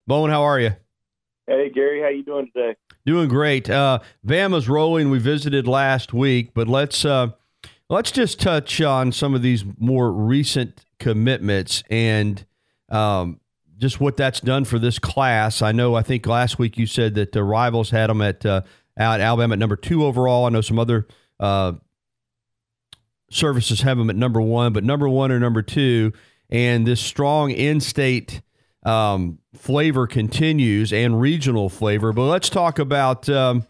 Bone, how are you? Hey Gary, how you doing today? Doing great. Bama's rolling. We visited last week, but let's just touch on some of these more recent commitments and just what that's done for this class. I think last week you said that the Rivals had them at Alabama at number 2 overall. I know some other services have them at number 1, but number 1 or number 2, and this strong in-state flavor continues and regional flavor. But let's talk about the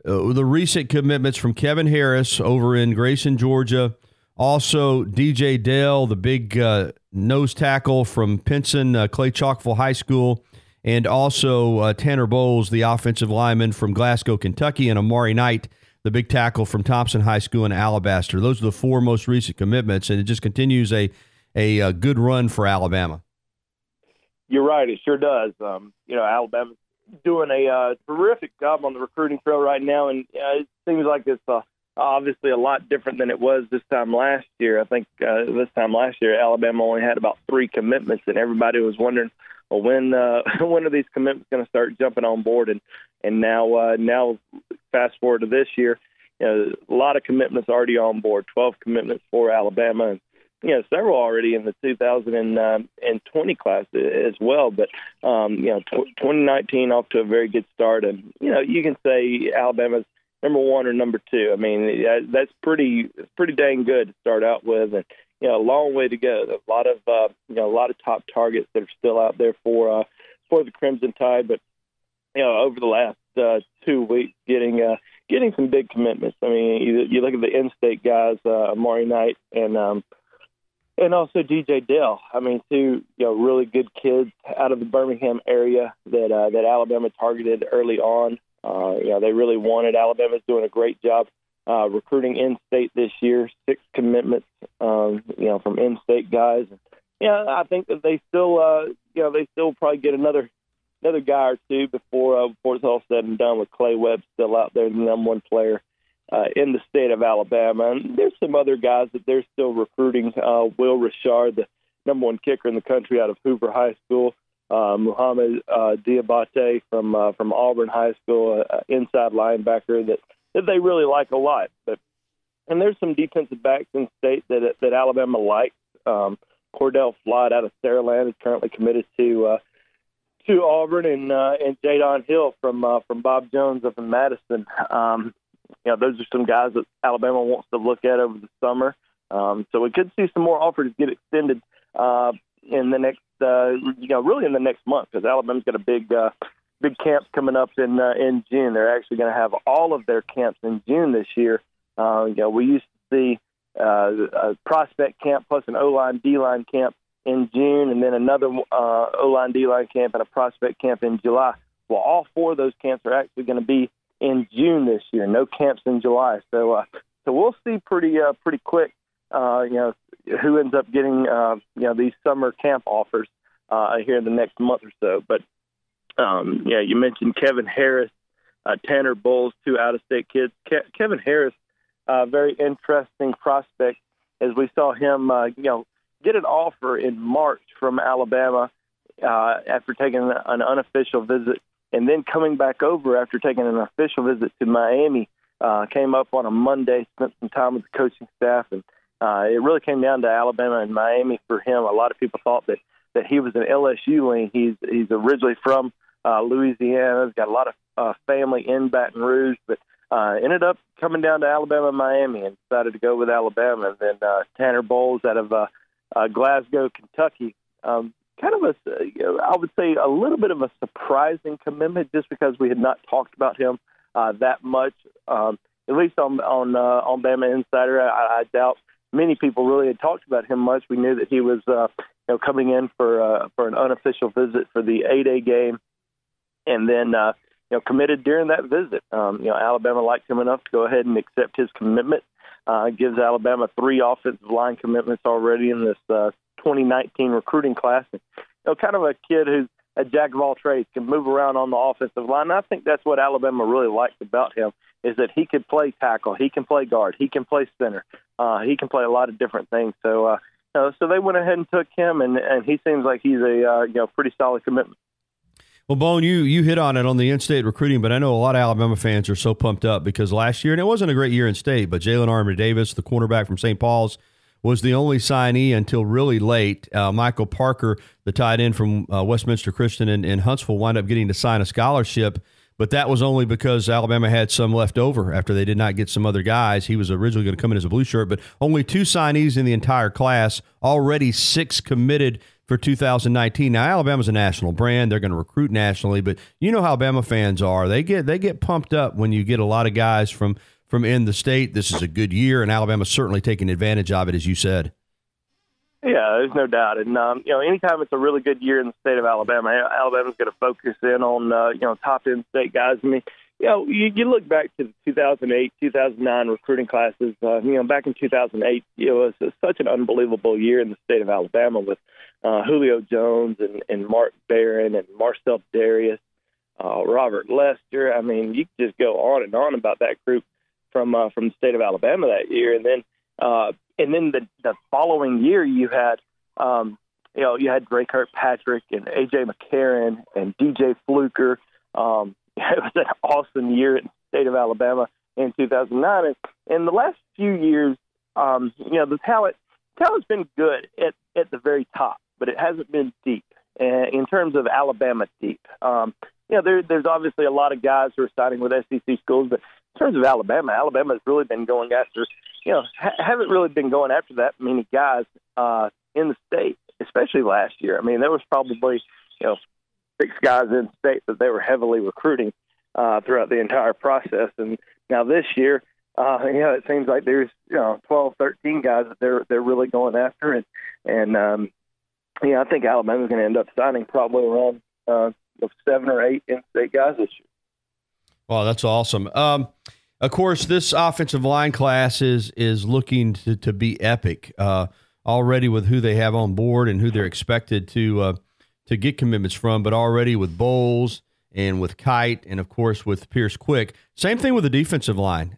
recent commitments from Kevin Harris over in Grayson, Georgia. Also, DJ Dell, the big nose tackle from Pinson, Clay Chalkville High School. And also Tanner Bowles, the offensive lineman from Glasgow, Kentucky. And Amari Knight, the big tackle from Thompson High School in Alabaster. Those are the 4 most recent commitments, and it just continues a good run for Alabama. You're right, it sure does. Alabama's doing a terrific job on the recruiting trail right now, and it seems like it's obviously a lot different than it was this time last year. I think this time last year, Alabama only had about 3 commitments, and everybody was wondering, well, when are these commitments going to start jumping on board? And now fast forward to this year, a lot of commitments already on board. 12 commitments for Alabama, and several already in the 2020 class as well. But 2019 off to a very good start, and you can say Alabama's number 1 or number 2. I mean, that's pretty dang good to start out with, and a long way to go. A lot of top targets that are still out there for the Crimson Tide. But over the last 2 weeks, getting some big commitments. I mean, you look at the in-state guys, Amari Knight and also DJ Dell. I mean, 2 really good kids out of the Birmingham area that Alabama targeted early on. They really wanted. Alabama's doing a great job recruiting in-state this year. 6 commitments, from in-state guys. I think that they still probably get another guy or 2 before it's all said and done, with Clay Webb still out there, the number 1 player in the state of Alabama. And there's some other guys that they're still recruiting. Will Richard, the number 1 kicker in the country out of Hoover High School. Muhammad Diabate from Auburn High School, inside linebacker that they really like a lot. And there's some defensive backs in state that Alabama likes. Cordell Flood out of Saraland is currently committed to Auburn, and Jadon Hill from Bob Jones up in Madison. Those are some guys that Alabama wants to look at over the summer. So we could see some more offers get extended in the next, really in the next month, because Alabama's got a big camp coming up in June. They're actually going to have all of their camps in June this year. We used to see a prospect camp plus an O-line, D-line camp in June, and then another O-line, D-line camp and a prospect camp in July. Well, all 4 of those camps are actually going to be in June this year. No camps in July. So we'll see pretty quick, who ends up getting, these summer camp offers here in the next month or so. But, you mentioned Kevin Harris, Tanner Bowles, 2 out-of-state kids. Kevin Harris, very interesting prospect, as we saw him, get an offer in March from Alabama after taking an unofficial visit, and then coming back over after taking an official visit to Miami. Came up on a Monday, spent some time with the coaching staff, and it really came down to Alabama and Miami for him. A lot of people thought that he was an LSU lean. He's originally from Louisiana. He's got a lot of family in Baton Rouge, but ended up coming down to Alabama and Miami and decided to go with Alabama. And then Tanner Bowles out of Glasgow, Kentucky. Kind of I would say a little bit of a surprising commitment, just because we had not talked about him that much, at least on Bama Insider. I doubt many people really had talked about him much. We knew that he was coming in for an unofficial visit for the 8A game, and then committed during that visit. Alabama liked him enough to go ahead and accept his commitment. Gives Alabama 3 offensive line commitments already in this 2019 recruiting class. And, kind of a kid who's a jack of all trades, can move around on the offensive line. And I think that's what Alabama really liked about him, is that he could play tackle, he can play guard, he can play center, he can play a lot of different things. So they went ahead and took him, and he seems like he's a pretty solid commitment. Well, Bone, you hit on it on the in-state recruiting, but I know a lot of Alabama fans are so pumped up because last year, and it wasn't a great year in state, but Jalen Armour Davis, the cornerback from St. Paul's, was the only signee until really late. Michael Parker, the tight end from Westminster Christian in Huntsville, wound up getting to sign a scholarship, but that was only because Alabama had some left over after they did not get some other guys. He was originally going to come in as a blue shirt, but only 2 signees in the entire class, already 6 committed for 2019. Now, Alabama's a national brand. They're going to recruit nationally, but you know how Alabama fans are. They get pumped up when you get a lot of guys from in the state. This is a good year, and Alabama's certainly taking advantage of it, as you said. Yeah, there's no doubt. And, anytime it's a really good year in the state of Alabama, Alabama's going to focus in on, top in-state guys. I mean, you look back to the 2008, 2009 recruiting classes. Back in 2008, it was such an unbelievable year in the state of Alabama with Julio Jones and Mark Barron and Marcel Darius, Robert Lester. I mean, you could just go on and on about that group from the state of Alabama that year. And then the following year, you had you had Drake Kirkpatrick and AJ McCarron and DJ Fluker. It was an awesome year in the state of Alabama in 2009. And in the last few years, the talent's been good at the very top, but it hasn't been deep in terms of Alabama deep. There's obviously a lot of guys who are signing with SEC schools, but in terms of Alabama's really been going after, haven't really been going after that many guys in the state, especially last year. I mean, there was probably, 6 guys in the state that they were heavily recruiting throughout the entire process. And now this year, it seems like there's 12, 13 guys that they're really going after, and I think Alabama's going to end up signing probably around 7 or 8 in-state guys this year. Wow, that's awesome. Of course, this offensive line class is looking to be epic already with who they have on board and who they're expected to get commitments from, but already with Bowles and with Kite and, of course, with Pierce Quick. Same thing with the defensive line.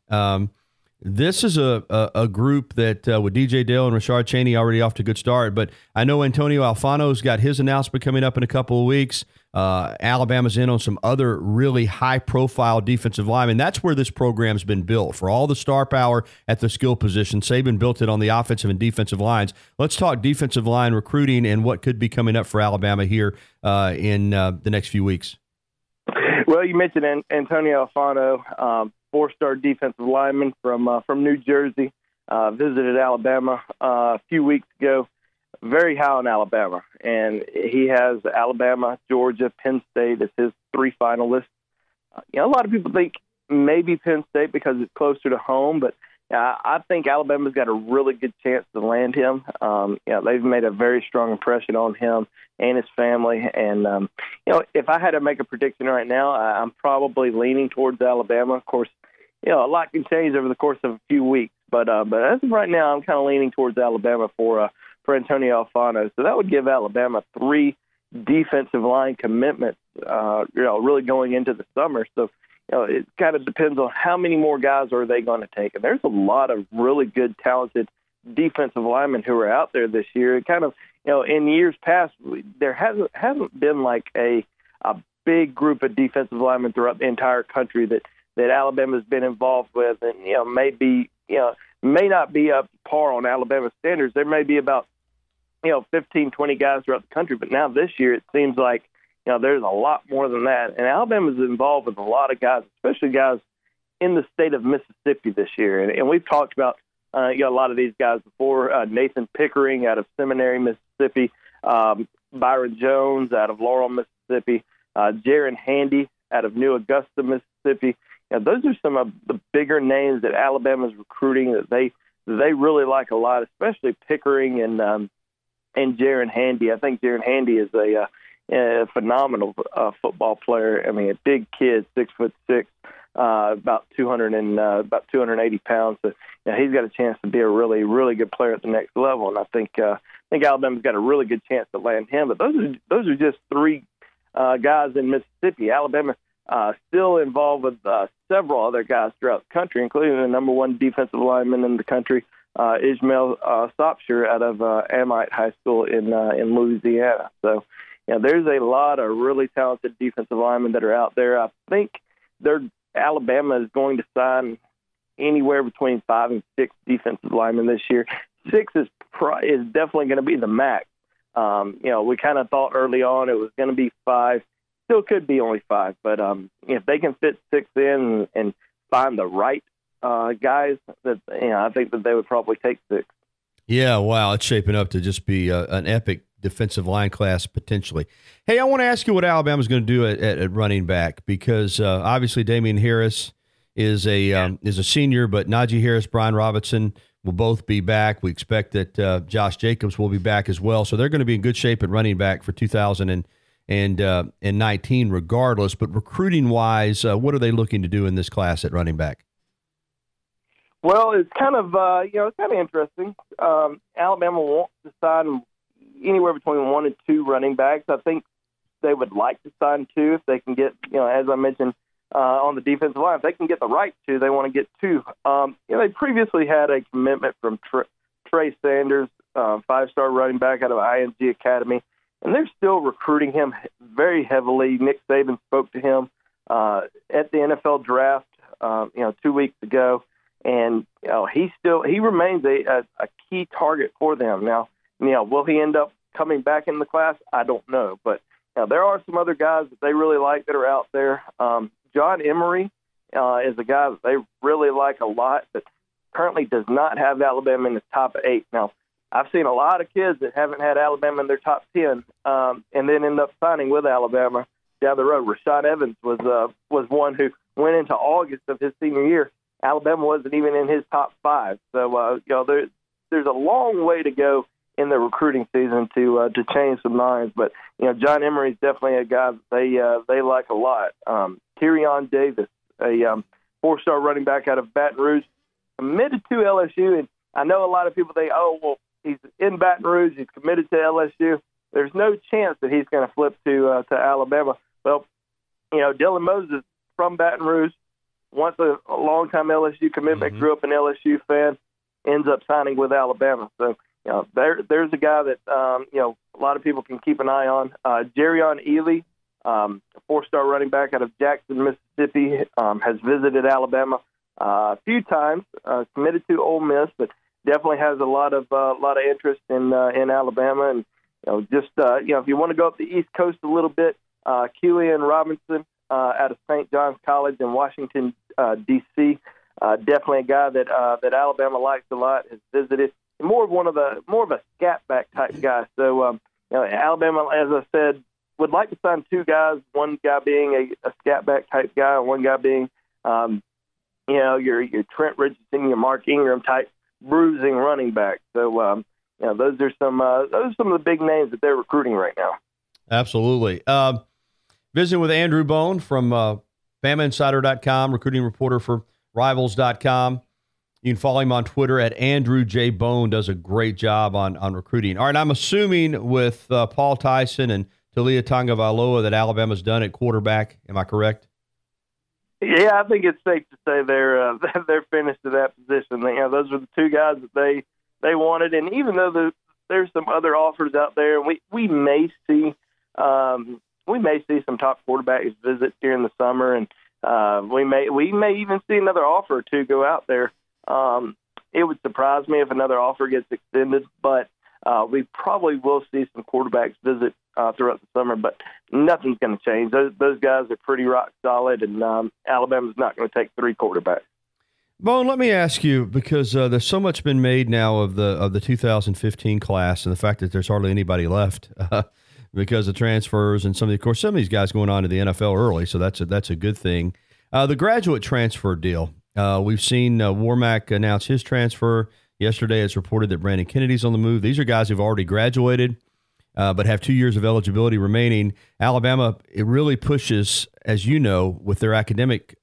This is a group that with DJ Dale and Rashard Cheney already off to a good start, but I know Antonio Alfano's got his announcement coming up in a couple of weeks. Alabama's in on some other really high-profile defensive linemen. That's where this program's been built. For all the star power at the skill position, Saban built it on the offensive and defensive lines. Let's talk defensive line recruiting and what could be coming up for Alabama here in the next few weeks. Well, you mentioned Antonio Alfano, 4-star defensive lineman from New Jersey, visited Alabama a few weeks ago. Very high on Alabama, and he has Alabama, Georgia, Penn State as his 3 finalists. A lot of people think maybe Penn State because it's closer to home, but I think Alabama's got a really good chance to land him. They've made a very strong impression on him and his family, and if I had to make a prediction right now, I'm probably leaning towards Alabama. Of course, a lot can change over the course of a few weeks, but as of right now, I'm kind of leaning towards Alabama for Antonio Alfano. So that would give Alabama 3 defensive line commitments, really going into the summer. So, it kind of depends on how many more guys are they going to take. And there's a lot of really good, talented defensive linemen who are out there this year. It kind of, in years past, there hasn't been like a big group of defensive linemen throughout the entire country that Alabama's been involved with, and may not be up to par on Alabama standards. There may be about 15, 20 guys throughout the country, but now this year it seems like there's a lot more than that. And Alabama's involved with a lot of guys, especially guys in the state of Mississippi this year. And we've talked about a lot of these guys before. Nathan Pickering out of Seminary, Mississippi, Byron Jones out of Laurel, Mississippi, Jaron Handy out of New Augusta, Mississippi. Those are some of the bigger names that Alabama's recruiting that they really like a lot, especially Pickering and Jaron Handy. I think Jaron Handy is a phenomenal football player. I mean, a big kid, 6'6", about 280 pounds. So he's got a chance to be a really, really good player at the next level. And I think Alabama's got a really good chance to land him. But those are just 3 guys in Mississippi. Alabama still involved with several other guys throughout the country, including the number 1 defensive lineman in the country, Ishmael Sopsher out of Amite High School in Louisiana. So, there's a lot of really talented defensive linemen that are out there. I think Alabama is going to sign anywhere between 5 and 6 defensive linemen this year. 6 is definitely going to be the max. We kind of thought early on it was going to be 5. Still could be only 5, but if they can fit 6 in and find the right guys, that I think that they would probably take 6. Yeah, wow, it's shaping up to just be an epic defensive line class potentially. Hey, I want to ask you what Alabama's going to do at running back, because obviously Damian Harris is a senior, but Najee Harris, Brian Robinson will both be back. We expect that Josh Jacobs will be back as well, so they're going to be in good shape at running back for 2019 regardless. But recruiting-wise, what are they looking to do in this class at running back? Well, it's kind of interesting. Alabama wants to sign anywhere between 1 and 2 running backs. I think they would like to sign 2 if they can get, as I mentioned, on the defensive line. If they can get the right 2, they want to get 2. They previously had a commitment from Trey Sanders, 5-star running back out of ING Academy, and they're still recruiting him very heavily. Nick Saban spoke to him at the NFL draft, 2 weeks ago. And he remains a key target for them. Now, will he end up coming back in the class? I don't know, but there are some other guys that they really like that are out there. John Emery is a guy that they really like a lot, but currently does not have Alabama in the top 8. Now, I've seen a lot of kids that haven't had Alabama in their top 10, and then end up signing with Alabama down the road. Rashad Evans was one who went into August of his senior year. Alabama wasn't even in his top 5. So, there's a long way to go in the recruiting season to change some minds. But, John Emery is definitely a guy that they like a lot. Tyrion Davis, a 4-star running back out of Baton Rouge, committed to LSU. And I know a lot of people think, he's in Baton Rouge, he's committed to LSU. There's no chance that he's going to flip to Alabama. Well, Dylan Moses from Baton Rouge, once a long-time LSU commitment, grew up an LSU fan, ends up signing with Alabama. So, there's a guy that, a lot of people can keep an eye on. Jerrion Ely, a 4-star running back out of Jackson, Mississippi, has visited Alabama a few times, committed to Ole Miss, but definitely has a lot of interest in Alabama. And, if you want to go up the East Coast a little bit, Keelan Robinson, out of St. John's College in Washington, D.C. Definitely a guy that Alabama likes a lot. Has visited. More of a scat back type guy. So Alabama, as I said, would like to sign 2 guys. One guy being a scat back type guy, and one guy being your Trent Richardson, your Mark Ingram type bruising running back. So those are some of the big names that they're recruiting right now. Absolutely. Visiting with Andrew Bone from BamaInsider.com, recruiting reporter for Rivals.com. You can follow him on Twitter at Andrew J. Bone. Does a great job on recruiting. All right, I'm assuming with Paul Tyson and Talia Tagovailoa that Alabama's done at quarterback. Am I correct? Yeah, I think it's safe to say they're finished at that position. Those are the 2 guys that they wanted, and even though there's some other offers out there, we may see some top quarterbacks visit during the summer, and we may even see another offer or 2 go out there. It would surprise me if another offer gets extended, but we probably will see some quarterbacks visit throughout the summer, but nothing's going to change. Those guys are pretty rock solid, and Alabama's not going to take 3 quarterbacks. Bone, let me ask you, because there's so much been made now of the 2015 class and the fact that there's hardly anybody left because of transfers and some of these guys going on to the NFL early, so that's a good thing. The graduate transfer deal. We've seen Warmack announce his transfer. Yesterday, it's reported that Brandon Kennedy's on the move. These are guys who've already graduated but have 2 years of eligibility remaining. Alabama, it really pushes, as you know, with their academic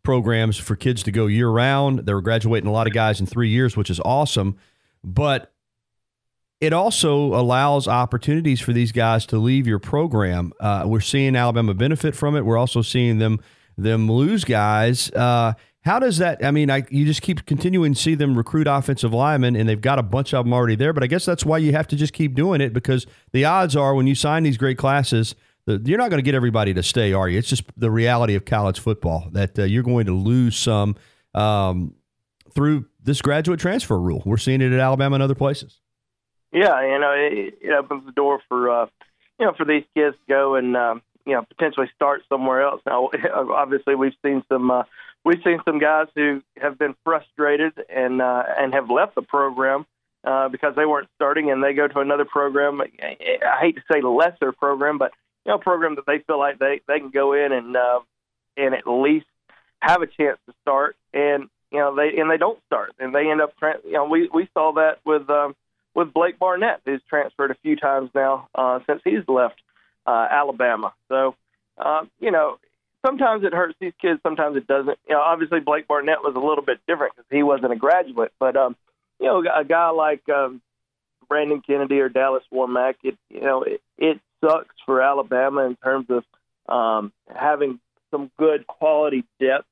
programs for kids to go year-round. They're graduating a lot of guys in 3 years, which is awesome. But it also allows opportunities for these guys to leave your program. We're seeing Alabama benefit from it. We're also seeing them lose guys. How does that? I mean, you just keep continuing to see them recruit offensive linemen, and they've got a bunch of them already there. But I guess that's why you have to just keep doing it, because the odds are when you sign these great classes, you're not going to get everybody to stay, are you? It's just the reality of college football that you're going to lose some through this graduate transfer rule. We're seeing it at Alabama and other places. Yeah, it opens the door for for these kids to go and potentially start somewhere else. Now, obviously, we've seen some guys who have been frustrated and have left the program because they weren't starting, and they go to another program. I hate to say lesser program, but a program that they feel like they can go in and at least have a chance to start, and they don't start, and they end up. We saw that with Blake Barnett, who's transferred a few times now since he's left Alabama. So, sometimes it hurts these kids, sometimes it doesn't. Obviously Blake Barnett was a little bit different because he wasn't a graduate, but a guy like Brandon Kennedy or Dallas Warmack, it sucks for Alabama in terms of having some good quality depth.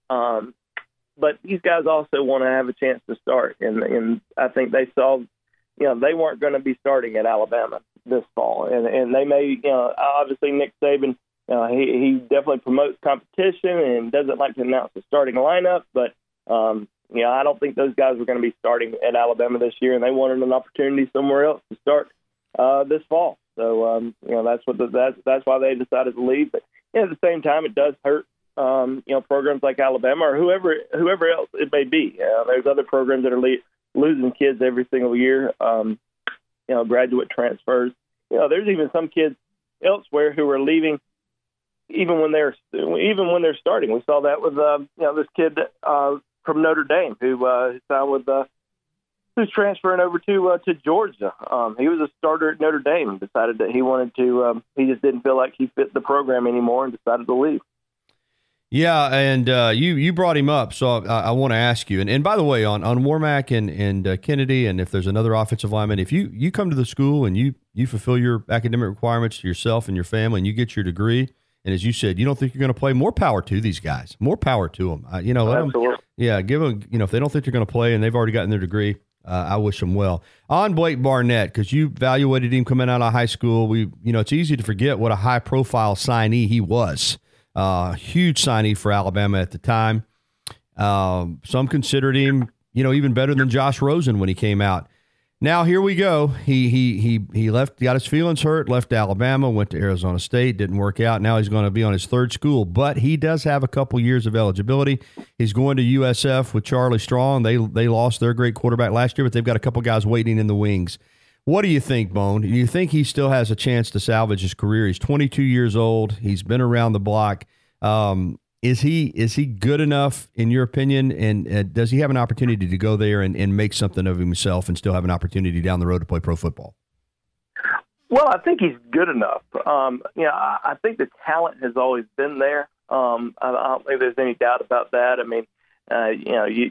But these guys also want to have a chance to start, and I think they saw, they weren't going to be starting at Alabama this fall, and they may, obviously Nick Saban, he definitely promotes competition and doesn't like to announce the starting lineup, but I don't think those guys were going to be starting at Alabama this year, and they wanted an opportunity somewhere else to start this fall. So that's why they decided to leave. But at the same time, it does hurt programs like Alabama or whoever else it may be. There's other programs that are losing kids every single year. Graduate transfers. There's even some kids elsewhere who are leaving even when they're starting. We saw that with this kid from Notre Dame who signed with who's transferring over to Georgia. He was a starter at Notre Dame and decided that he wanted to. He just didn't feel like he fit the program anymore and decided to leave. Yeah, and you brought him up, so I want to ask you. And by the way, on Warmack and Kennedy, and if there's another offensive lineman, if you come to the school and you fulfill your academic requirements to yourself and your family, and you get your degree, and as you said, you don't think you're going to play, more power to these guys. More power to them. Absolutely. Give them. If they don't think they're going to play and they've already gotten their degree, I wish them well. On Blake Barnett, because you evaluated him coming out of high school, it's easy to forget what a high-profile signee he was. Huge signee for Alabama at the time. Some considered him, even better than Josh Rosen when he came out. Now here we go. He left, got his feelings hurt, left Alabama, went to Arizona State, didn't work out. Now he's going to be on his third school, but he does have a couple years of eligibility. He's going to USF with Charlie Strong. They lost their great quarterback last year, but they've got a couple guys waiting in the wings. What do you think, Bone? Do you think he still has a chance to salvage his career? He's 22 years old. He's been around the block. Is he good enough, in your opinion? And does he have an opportunity to go there and make something of himself and still have an opportunity down the road to play pro football? Well, I think he's good enough. I think the talent has always been there. I don't think there's any doubt about that. I mean,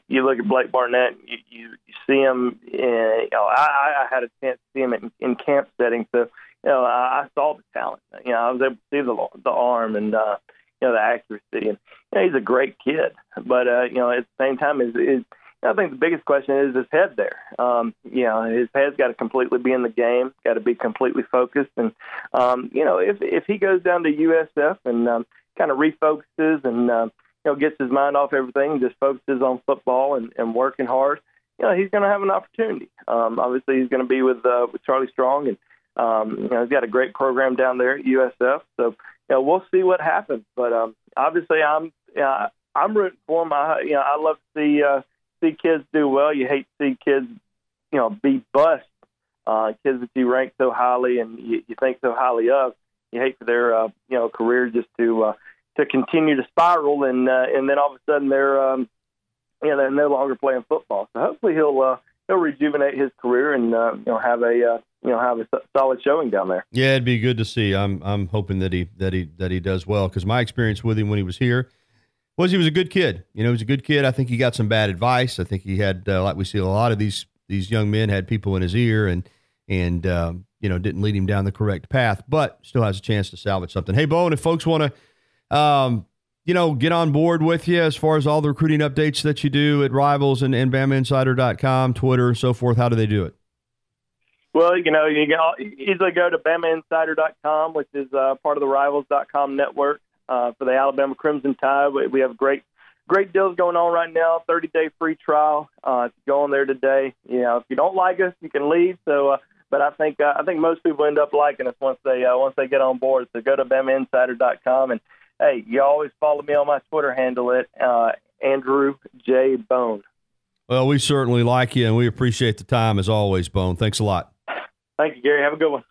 you look at Blake Barnett, you see him. I had a chance to see him in camp settings, so I saw the talent. I was able to see the arm and the accuracy, and he's a great kid. But at the same time, I think the biggest question is his head there. His head's got to completely be in the game, got to be completely focused, and if he goes down to USF and kind of refocuses and gets his mind off everything, just focuses on football and working hard, he's going to have an opportunity. Obviously, he's going to be with Charlie Strong, and he's got a great program down there at USF. So we'll see what happens. But obviously, I'm rooting for him. I love to see kids do well. You hate to see kids be bust. Kids that you rank so highly and you think so highly of. You hate for their career just to continue to spiral, and then all of a sudden they're no longer playing football. So hopefully he'll rejuvenate his career and have a solid showing down there. Yeah, it'd be good to see. I'm hoping that he does well, because my experience with him when he was here was he was a good kid. He was a good kid. I think he got some bad advice. I think he had like we see a lot of these young men had people in his ear and didn't lead him down the correct path, but still has a chance to salvage something. Hey, Bowen, if folks want to get on board with you as far as all the recruiting updates that you do at Rivals and BamaInsider.com, Twitter, and so forth? How do they do it? Well, you can easily go to BamaInsider.com, which is part of the Rivals.com network for the Alabama Crimson Tide. We have great deals going on right now, 30-day free trial. If you go on there today, if you don't like us, you can leave. So, but I think most people end up liking us once they get on board. So go to BamaInsider.com, and hey, you always follow me on my Twitter handle at Andrew J. Bone. Well, we certainly like you, and we appreciate the time as always, Bone. Thanks a lot. Thank you, Gary. Have a good one.